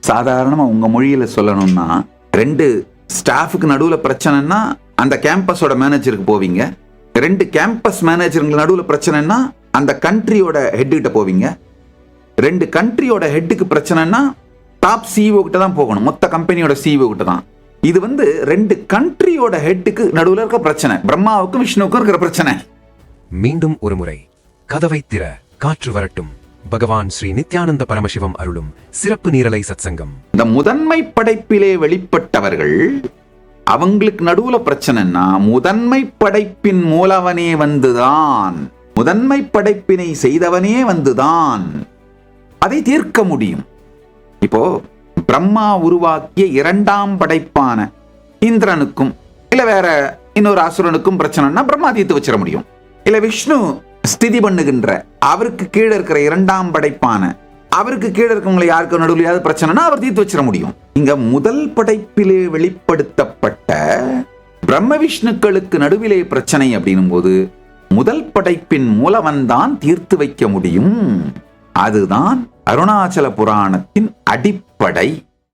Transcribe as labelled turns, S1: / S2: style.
S1: சாதாரணமா உங்க மொழியில சொல்லணும்னா, 2 ஸ்டாஃபுக்கு நடுவுல பிரச்சனைன்னா அந்த கேம்பஸோட மேனேஜருக்கு போவீங்க. 2 கேம்பஸ் மேனேஜருக்கு நடுவுல பிரச்சனைன்னா அந்த கண்ட்ரியோட ஹெட் கிட்ட போவீங்க. 2 கண்ட்ரியோட ஹெட்டுக்கு பிரச்சனைன்னா டாப் சிஇஓ கிட்ட தான் போகணும். மொத்த கம்பெனியோட சிஇஓ கிட்ட தான். இது 2 கண்ட்ரியோட ஹெட்டுக்கு நடுவுல இருக்க பிரச்சனை. பிரம்மாவுக்கும் விஷ்ணுவுக்கும் இருக்கிற பிரச்சனை.
S2: மீண்டும் ஒரு முறை கதவை திற, காற்று வரட்டும். பகவான் ஸ்ரீ நித்யானந்த பரமசிவம் அருளும் சிறப்பு நீரலை சத்சங்கம்.
S1: இந்த முதன்மை படைப்பிலே வெளிப்பட்டவர்கள், அவங்களுக்கு நடுவுல பிரச்சனைன்னா முதன்மை படைப்பின் மூலவனே வந்துதான், முதன்மை படைப்பினை செய்தவனே வந்துதான் அதை தீர்க்க முடியும். இப்போ பிரம்மா உருவாக்கிய 2ஆம் படைப்பான இந்திரனுக்கும் இல்ல வேற இன்னொரு அசுரனுக்கும் பிரச்சனைனா பிரம்மா தீர்த்து வச்சிட முடியும். இல்ல விஷ்ணு ஸ்திதி பண்ணுகின்ற அவருக்கு கீழே இருக்கிற 2ஆம் படைப்பான அவருக்கு கீழே இருக்கவங்களை யாருக்கு நடுவில் பிரச்சனைனா அவர் தீர்த்து வச்சிட முடியும். இங்க முதல் படைப்பிலே வெளிப்படுத்தப்பட்ட பிரம்ம விஷ்ணுக்களுக்கு நடுவிலே பிரச்சனை அப்படின்னும் போது முதல் படைப்பின் மூலவன் தான் தீர்த்து வைக்க முடியும். அதுதான் அருணாச்சல புராணத்தின் அடிப்படை.